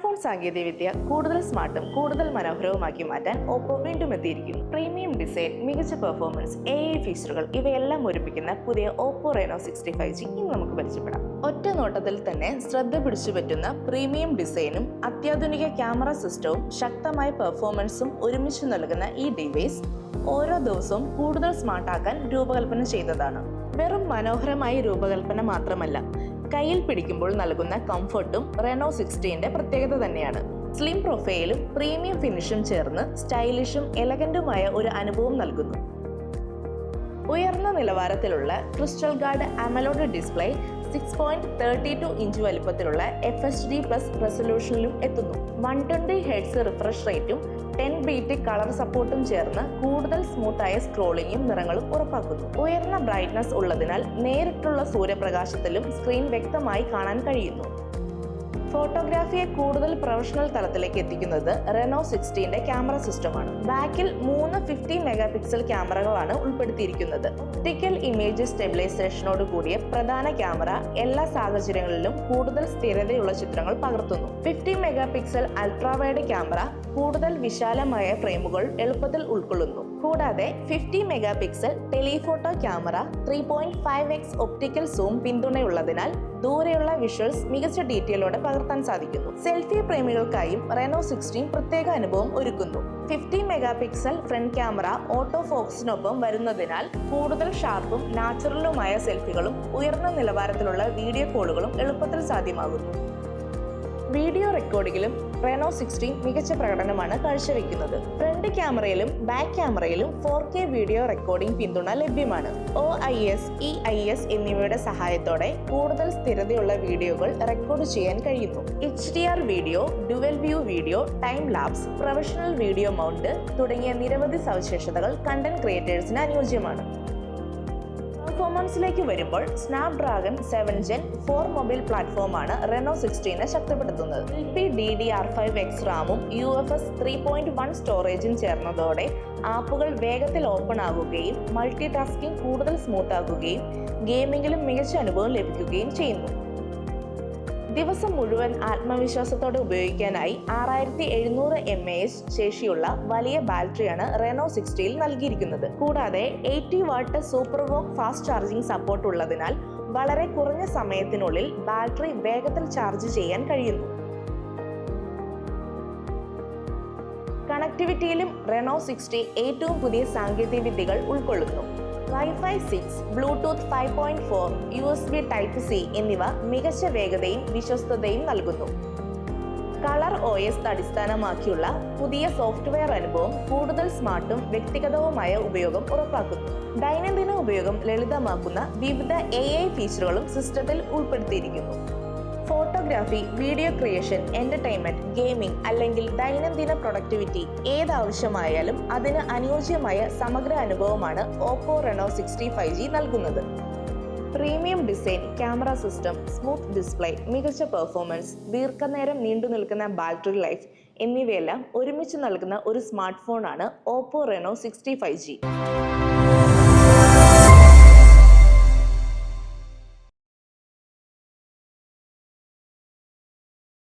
Smart phone സാങ്കേതികവിദ്യ കൂടുതൽ സ്മാർട്ടും കൂടുതൽ മനോഹരവുമാക്കി മാറ്റാൻ ഓപ്പോ വീണ്ടും എത്തിയിരിക്കുന്നു. പ്രീമിയം ഡിസൈൻ, മികച്ച പെർഫോമൻസ്, AI ഫീച്ചറുകൾ ഇവയെല്ലാം ഒരുമിക്കുന്ന പുതിയ ഓപ്പോ റെനോ 65G ഇന്ന് നമുക്ക് പരിചയപ്പെടാം. ഒറ്റ നോട്ടത്തിൽ തന്നെ ശ്രദ്ധ പിടിച്ചുപറ്റുന്ന പ്രീമിയം ഡിസൈനും അത്യാധുനിക ക്യാമറ സിസ്റ്റവും ശക്തമായ പെർഫോമൻസും ഒരുമിച്ച് നൽകുന്ന ഈ ഡിവൈസ് ഓരോ ദിവസവും കൂടുതൽ സ്മാർട്ടാക്കാൻ രൂപകൽപ്പന ചെയ്തതാണ്. വെറും മനോഹരമായ രൂപകൽപ്പന മാത്രമല്ല, കയ്യിൽ പിടിക്കുമ്പോൾ നൽകുന്ന കംഫർട്ടും റെനോ 60ന്റെ പ്രത്യേകത തന്നെയാണ്. സ്ലിം പ്രൊഫൈലും പ്രീമിയം ഫിനിഷും ചേർന്ന് സ്റ്റൈലിഷും എലഗന്റുമായ ഒരു അനുഭവം നൽകുന്നു. ഉയർന്ന നിലവാരത്തിലുള്ള ക്രിസ്റ്റൽ ഗാർഡ് അമലോഡ് ഡിസ്പ്ലേ 6.32 ഇഞ്ച് വലിപ്പത്തിലുള്ള FHD+ റെസൊല്യൂഷനിലും എത്തുന്നു. 120 Hz റിഫ്രഷ് റേറ്റും 10 ബീറ്റ് കളർ സപ്പോർട്ടും ചേർന്ന് കൂടുതൽ സ്മൂത്തായ സ്ക്രോളിംഗും നിറങ്ങളും ഉറപ്പാക്കുന്നു. ഉയർന്ന ബ്രൈറ്റ്നസ് ഉള്ളതിനാൽ നേരിട്ടുള്ള സൂര്യപ്രകാശത്തിലും സ്ക്രീൻ വ്യക്തമായി കാണാൻ കഴിയുന്നു. ഫോട്ടോഗ്രാഫിയെ കൂടുതൽ പ്രൊഫഷണൽ തലത്തിലേക്ക് എത്തിക്കുന്നത് റെനോ 60ന്റെ ക്യാമറ സിസ്റ്റമാണ്. ബാക്കിൽ 3 50 മെഗാപിക്സൽ ക്യാമറകളാണ് ഉൾപ്പെടുത്തിയിരിക്കുന്നത്. ഒപ്റ്റിക്കൽ ഇമേജ് സ്റ്റെബിലൈസേഷനോട് കൂടിയ പ്രധാന ക്യാമറ എല്ലാ സാഹചര്യങ്ങളിലും കൂടുതൽ സ്ഥിരതയുള്ള ചിത്രങ്ങൾ പകർത്തുന്നു. 50 മെഗാപിക്സൽ അൾട്രാവൈഡ് ക്യാമറ കൂടുതൽ വിശാലമായ ഫ്രെയിമുകൾ എളുപ്പത്തിൽ ഉൾക്കൊള്ളുന്നു. കൂടാതെ 50 megapixel telephoto camera 3.5x optical zoom പിന്തുണയുള്ളതിനാൽ ദൂരെയുള്ള വിഷ്വൽസ് മികച്ച ഡീറ്റെയിലോടെ പകർത്താൻ സാധിക്കുന്നു. സെൽഫി പ്രേമികൾക്കായും റെനോ 60 പ്രത്യേക അനുഭവം ഒരുക്കുന്നു. 50 മെഗാപിക്സൽ ഫ്രണ്ട് ക്യാമറ ഓട്ടോ ഫോക്കസിനൊപ്പം വരുന്നതിനാൽ കൂടുതൽ ഷാർപ്പും നാച്ചുറലുമായ സെൽഫികളും ഉയർന്ന നിലവാരത്തിലുള്ള വീഡിയോ കോളുകളും എളുപ്പത്തിൽ സാധ്യമാകുന്നു. വീഡിയോ റെക്കോർഡിങ്ങിലും റെനോ 60 മികച്ച പ്രകടനമാണ് കാഴ്ചവെക്കുന്നത്. ഫ്രണ്ട് ക്യാമറയിലും ബാക്ക് ക്യാമറയിലും 4K വീഡിയോ റെക്കോർഡിംഗ് പിന്തുണ ലഭ്യമാണ്. OIS, EIS എന്നിവയുടെ സഹായത്തോടെ കൂടുതൽ സ്ഥിരതയുള്ള വീഡിയോകൾ റെക്കോർഡ് ചെയ്യാൻ കഴിയുന്നു. HDR video, dual view video, time lapse, professional video mount തുടങ്ങിയ നിരവധി സവിശേഷതകൾ കണ്ടന്റ് ക്രിയേറ്റേഴ്സിന് അനുയോജ്യമാണ്. പെർഫോമൻസിലേക്ക് വരുമ്പോൾ സ്നാപ്ഡ്രാഗൺ 7 Gen 4 മൊബൈൽ പ്ലാറ്റ്ഫോമാണ് റെനോ 60നെ ശക്തിപ്പെടുത്തുന്നത്. LPDDR5X റാമും UFS 3.1 സ്റ്റോറേജും ചേർന്നതോടെ ആപ്പുകൾ വേഗത്തിൽ ഓപ്പൺ ആകുകയും മൾട്ടി ടാസ്കിംഗ് കൂടുതൽ സ്മൂത്ത് ആക്കുകയും ഗെയിമിംഗിലും മികച്ച അനുഭവം ലഭിക്കുകയും ചെയ്യുന്നു. ദിവസം മുഴുവൻ ആത്മവിശ്വാസത്തോടെ ഉപയോഗിക്കാനായി 6700 mAh ശേഷിയുള്ള വലിയ ബാറ്ററിയാണ് റെനോ 60ൽ നൽകിയിരിക്കുന്നത്. കൂടാതെ 80 watt super VOOC fast charging support ഉള്ളതിനാൽ വളരെ കുറഞ്ഞ സമയത്തിനുള്ളിൽ ബാറ്ററി വേഗത്തിൽ ചാർജ് ചെയ്യാൻ കഴിയുന്നു. കണക്ടിവിറ്റിയിലും റെനോ 60 ഏറ്റവും പുതിയ സാങ്കേതിക വിദ്യകൾ ഉൾക്കൊള്ളുന്നു. Wi-Fi 6, Bluetooth 5.4, USB Type-C എന്നിവ മികച്ച വേഗതയും വിശ്വസ്തതയും നൽകുന്നു. കളർ OS അടിസ്ഥാനമാക്കിയുള്ള പുതിയ സോഫ്റ്റ്വെയർ അനുഭവം കൂടുതൽ സ്മാർട്ടും വ്യക്തിഗതവുമായ ഉപയോഗം ഉറപ്പാക്കുന്നു. ദൈനംദിന ഉപയോഗം ലളിതമാക്കുന്ന വിവിധ AI ഫീച്ചറുകളും സിസ്റ്റത്തിൽ ഉൾപ്പെടുത്തിയിരിക്കുന്നു. Photography, video creation, entertainment, gaming അല്ലെങ്കിൽ ദൈനംദിന പ്രൊഡക്ടിവിറ്റി ഏതാവശ്യമായാലും അതിന് അനുയോജ്യമായ സമഗ്ര അനുഭവമാണ് ഓപ്പോ റെനോ 65G നൽകുന്നത്. Premium design, camera system, smooth display, മികച്ച പെർഫോമൻസ്, ദീർഘനേരം നീണ്ടു നിൽക്കുന്ന ബാറ്ററി ലൈഫ് എന്നിവയെല്ലാം ഒരുമിച്ച് നൽകുന്ന ഒരു സ്മാർട്ട് ഫോണാണ് ഓപ്പോ റെനോ 65G.